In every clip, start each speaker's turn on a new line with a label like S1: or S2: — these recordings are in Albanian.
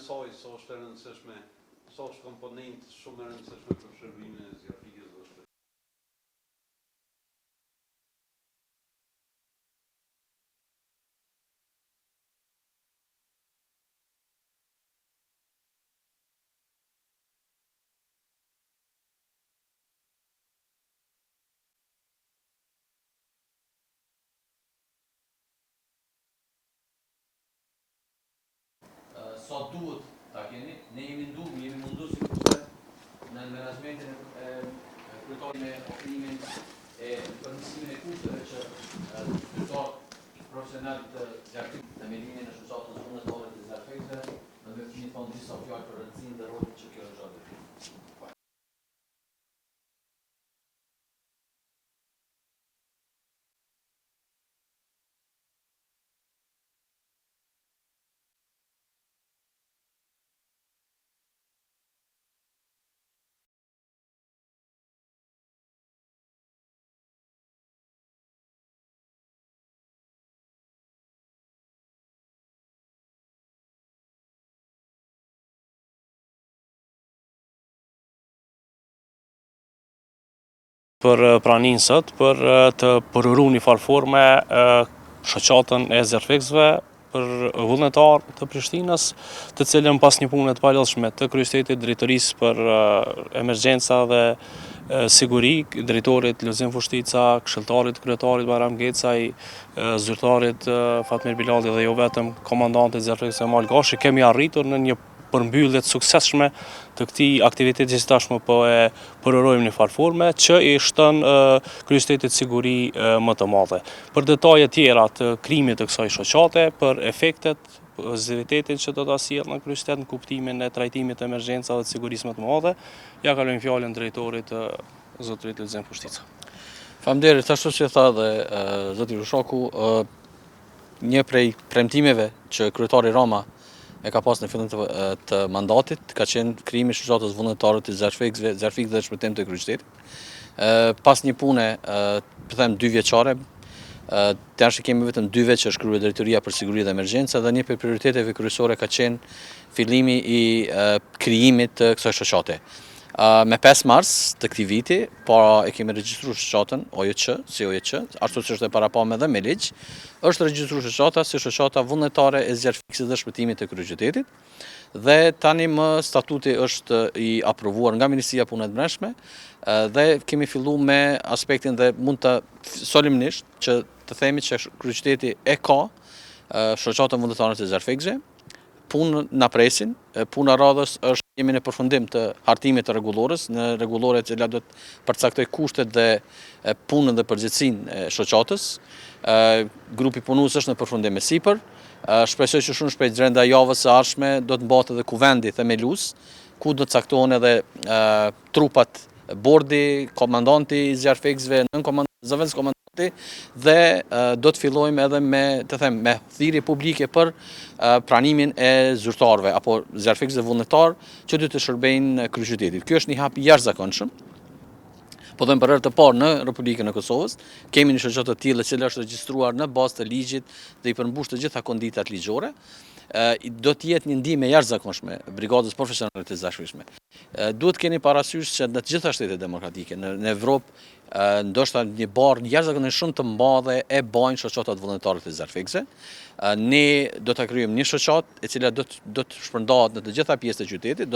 S1: saj sa është e rëndësishme, sa është komponent shumë e rëndësishme për shërbimin e zjarfikës dhe shpëtimit.
S2: Sa duhet ta keni, ne jemi mundu si kurse në menaxhmentin e kryetorit me ofrimin e përmirësimin e kushteve që qytetar profesional të zjarfikut në melimin e shoqatës vullnetare të zjarfikëve, në me fini thonë disa fjalë për rëndësinë dhe rolin që kjo gjatë.
S3: Për praninë sot, për të përru një farë forme shoqatën e zjarfikësve për vullnetar të Prishtinës, të cilën pas një pune të palodhshme të kryeshtetit, drejtorisë për emergjenca dhe siguri, drejtorit Lulzim Fushtica, këshilltarit kryetarit Bajram Gecaj, zyrtarit Fatmir Bilali dhe jo vetëm komandantit zjarfikës Mal Gashi, kemi arritur në një përmbyllje të suksesshme të këtij aktiviteti që tashmë po e përrojmë në farforme që i shton kryeshtetit siguri më të madhe. Për detaje tjera të krijimit të kësaj shoqate, për efektet, pozitivitetin që do ta sjellë në kryestet në kuptimin e trajtimit të emergjencave dhe sigurisë më të madhe, ja kalojmë fjalën drejtorit zotërit Lulzim Fushtica.
S4: Faleminderit, ashtu si tha dhe zoti Rushaku, një prej premtimeve që kryetari Rama e ka pas në fillim të mandatit, ka qenë krijimi i shoqatës vullnetare të zjarfikëve dhe shpëtim të kryeqytetit. Pas një pune, them 2 vjeçare, tash kemi vetëm 2 vjet që është kryer drejtoria për siguri dhe emergjenca dhe një prej prioriteteve kryesore ka qenë fillimi i krijimit të kësaj shoqate. Me 5 mars të këtij viti, para e kemi regjistruar shoqatën OJC, ashtu si është e parapame dhe me ligj, është regjistruar shoqata si shoqata vullnetare e zjarfikës dhe shpëtimit të kryeqytetit. Dhe tani më statuti është i aprovuar nga Ministria e Punëve të Brendshme dhe kemi filluar me aspektin dhe mund të solemnisht që të themi që kryeqyteti e ka shoqatën vullnetare të zjarfikëve. Punë na presin, puna radhës është jemi në përfundim të hartimit të rregullores, në rregullore e cila do të përcaktoj kushtet dhe punën dhe përgjegjësinë e shoqatës. Grupi punues është në përfundim me sipër. Shpresoj që shumë shpejt brenda javës së ardhshme do të mbahet edhe kuvendi themelues, ku do të caktohen edhe trupat, bordi, komandanti i zjarfikësve, zëvendës komandanti dhe do të fillojmë edhe me thirrje publike për pranimin e zyrtarëve apo zjarfikësve vullnetar që do të shërbejnë kryeqytetit. Ky është një hap i jashtëzakonshëm. Po them për herë të parë në Republikën e Kosovës, kemi një shoqatë të tillë e cila është regjistruar në bazë të ligjit dhe i përmbush të gjitha konditat ligjore. Do të jetë një ndihmë e jashtëzakonshme brigadës profesionale të zjarfikëve. Duhet keni parasysh që në të gjitha shtetet demokratike në Evropë, ndoshta një barë jashtëzakonisht shumë të madhe e bajnë shoqatat vullnetare të zjarfikëve. Ne do ta krijojmë një shoqatë e cila do të shpërndahet në të gjitha pjesët e qytetit,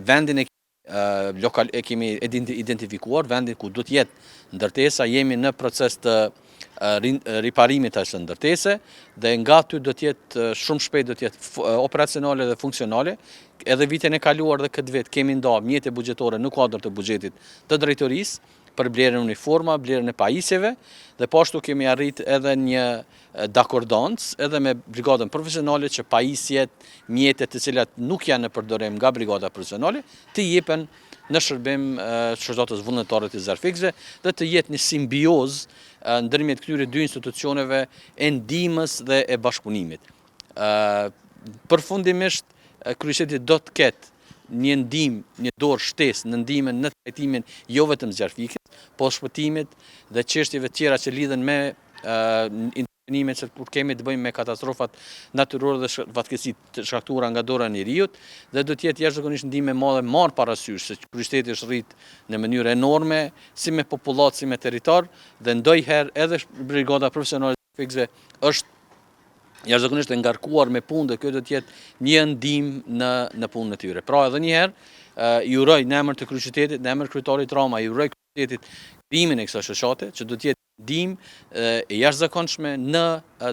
S4: vendin e kemi identifikuar, vendin ku do të jetë ndërtesa, jemi në proces të riparimit të asaj ndërtese dhe nga aty do të jetë shumë shpejt do të jetë operacionale dhe funksionale. Edhe vitin e kaluar dhe këtë vit kemi ndarë mjete buxhetore në kuadër të buxhetit të drejtorisë për blerjen e uniforma, blerjen e pajisjeve dhe po ashtu kemi arrit edhe një dakordancë edhe me brigadën profesionale që pajisjet, mjetet të cilat nuk janë në përdorim nga brigada profesionale të jepen në shërbim shoqatës vullnetare të zjarfikëve dhe të jetë një simbiozë ndërmjet këtyre dy institucioneve e ndihmës dhe e bashkëpunimit. Përfundimisht kryeseti do të ketë një ndihmë, një dorë shtesë në ndihmën në trajtimin jo vetëm zjarfikës, po shpëtimit dhe çështjeve tjera që lidhen me intervenime që kur kemi të bëjmë me katastrofat natyrore dhe fatkeqësitë të shkaktuara nga dora e njeriut, dhe do të jetë jashtëzakonisht ndihmë e madhe marr parasysh se kryeqyteti është rrit në mënyrë enorme, si me popullat, si me territor, dhe ndonjëherë edhe brigada profesionale e fikse është jashtëzakonisht e ngarkuar me punë dhe kjo do të jetë një ndihmë në punën e tyre. Pra edhe një herë ju uroj në emër të kryeqytetit, në emër kryetarit Rama, ju uroj kryeqytetit krimin e kësaj shoqate, që do të jetë ndihmë e jashtëzakonshme në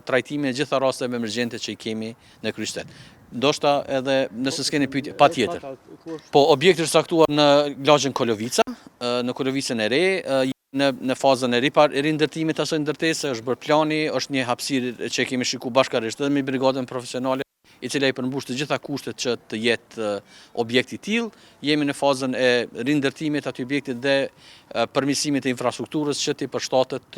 S4: trajtimin e gjitha rasteve emergjente që i kemi në kryeqytet. Ndoshta edhe nëse s'keni pyetje, patjetër. Po objekti është saktuar në lagjen Kolovica, në Kolovicën e re, në fazën e rindërtimit të asaj ndërtese, është bërë plani, është një hapësirë që kemi shikuar bashkërisht edhe me brigadën profesionale, i cila i përmbush të gjitha kushtet që të jetë objekti i tillë. Jemi në fazën e rindërtimit të atij objekti dhe përmirësimit të infrastrukturës që të përshtatet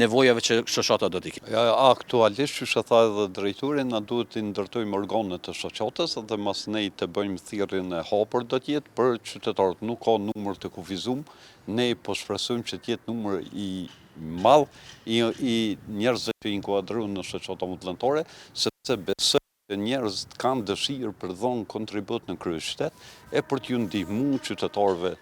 S4: nevojave që shoqata do t'i ketë.
S5: Aktualisht, që tha edhe drejtori, na duhet të ndërtojmë organet të shoqatës dhe mas ne të bëjmë thirrjen e hapur do të jetë për qytetarët. Nuk ka numër të kufizum, ne po shpresojmë që të jetë numër i madh i njerëzve që inkuadrohen në shoqata vullnetare, sepse besoj që njerëzit kanë dëshirë për dhënë kontribut në kryeqytet e për t'ju ndihmu qytetarëve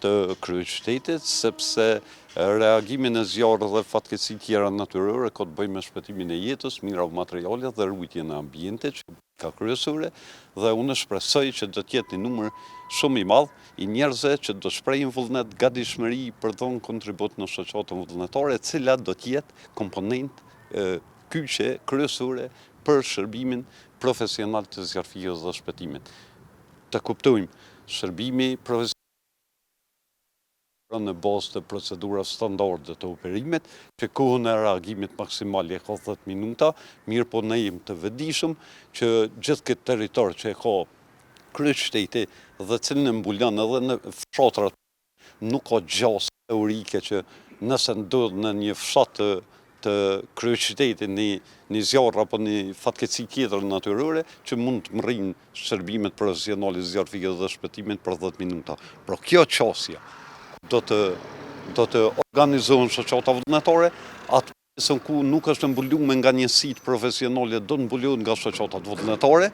S5: të kryeqytetit, sepse reagimin e zjarrit dhe fatkeqësi tjera natyrore ka të bëjë me shpëtimin e jetës, mira materiale dhe rujtjen e ambientit që ka kryesore, dhe unë shpresoj që do të jetë një numër shumë i madh i njerëzve që do shprehin vullnet, gatishmëri për dhënë kontribut në shoqatën vullnetare, e cila do të jetë komponent kyçe kryesore për shërbimin profesional të zjarfikës dhe shpëtimit. Të kuptojmë, shërbimi profesional në bazë të procedurave standarde të operimit, që kohën e reagimit maksimale ka 10 minuta, mirë po ne jemi të vetëdijshëm që gjithë këtë territor që e ka kryeqyteti dhe cilin e mbulon edhe në fshatrat, nuk ka gjasë teorike që nëse ndodh në një fshat të kryeqytetit një zjarr apo një fatkeqësi tjetër natyrore që mund të mrrin shërbimet profesionale zjarfikës dhe shpëtimit për 10 minuta. Pra kjo qasje do të organizohen shoqata vullnetare, atë pjesën ku nuk është mbuluar nga njësitë profesionale do të mbulohen nga shoqatat vullnetare,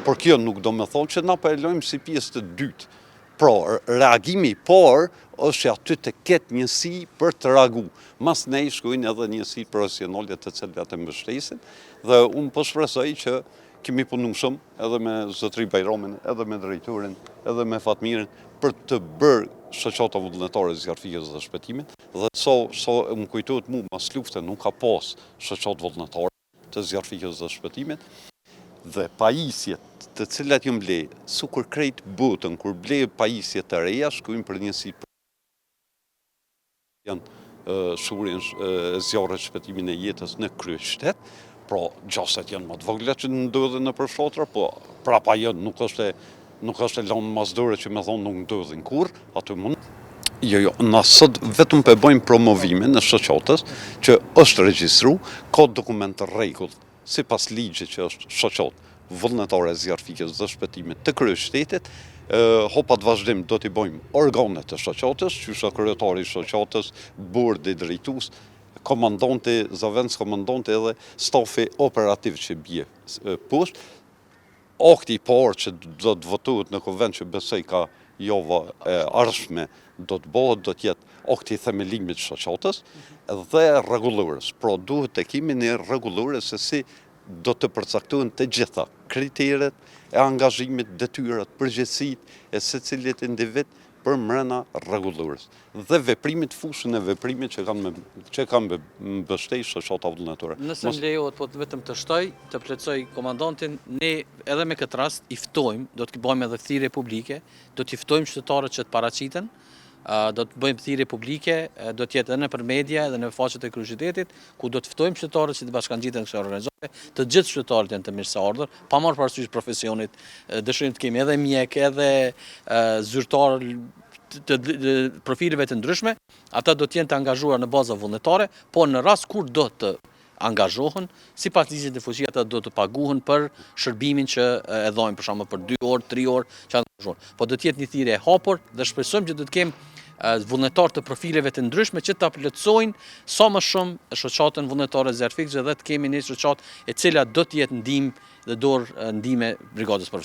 S5: por kjo nuk do të thonë që na po e lojmë si pjesë të dytë. Pra, reagimi i parë është që aty të ketë njësi për të reaguar. Mas ne shkojnë edhe njësi profesionale të cilat e mbështesin, dhe unë po shpresoj që kemi punu shumë edhe me zotëri Bajramin, edhe me drejtorin, edhe me Fatmirin, për të bërë shoqata vullnetare zjarfikës dhe shpëtimit, dhe sa më kujtohet mu mas lufte nuk ka pas shoqatë vullnetare të zjarfikës dhe shpëtimit, dhe pajisjet të cilat ju mblej, su kur krejt botën, kur blej pajisjet të reja, shkojnë për njësi janë shurin zjarret shpëtimin e jetës në kryeqytet, pra gjasat janë më të vogla që ndodhen në përfshatra, po prapa janë nuk është e lanë masdore që me thonë nuk ndodhin kur, aty mund. Jo, na sot vetëm për bëjmë promovime në shoqatës që është regjistru, ka dokument të rregull, sipas ligjit që është shoqatë vullnetare zjarfikës dhe shpëtimit të kryeqytetit, hopat vazhdim do t'i bëjmë organet të shoqatës, qysha kryetari i shoqatës, bordi drejtues, komandanti, zavendës komandanti edhe stafi operativ që bje poshtë. Akti i parë që do të votohet në konvent që besoj ka java e ardhshme do të bëhet, do të jetë akti i themelimit të shoqatës dhe rregullorës. Pra duhet të kemi një rregullore se si do të përcaktohen të gjitha kriteret e angazhimit, detyrat, përgjegjësitë e secilit individ për mrena rregullorës dhe veprimit, fushën e veprimit që kanë mbështetur shoqata vullnetare.
S4: Nëse më lejohet, po vetëm të shtoj, të plotësoj komandantin, ne edhe me këtë rast i ftojmë, do të bëjmë edhe thirrje publike, do t'i ftojmë qytetarët që të paraqiten, do të bëjmë thirrje publike, do të jetë edhe nëpër media edhe në faqet e kryeqytetit, ku do të ftojmë qytetarët që të bashkangjiten kësaj organizate, të gjithë qytetarët janë të mirëseardhur, pa marrë parasysh profesionit, dëshirojmë të kemi edhe mjek, edhe zyrtar të profileve të ndryshme, ata do të jenë të angazhuar në baza vullnetare, po në rast kur do të angazhohen, sipas ligjit të fuqi ata do të paguhen për shërbimin që e dhajnë, për shembull për 2 orë, 3 orë që angazhohen. Po do të jetë një thirrje e hapur dhe shpresojmë që do të kemi vullnetar të profileve të ndryshme që ta plotësojnë sa më shumë shoqatën vullnetare Zerfikse dhe të kemi një shoqatë e cila do të jetë ndihmë dhe dorë ndihme brigadës profesionale.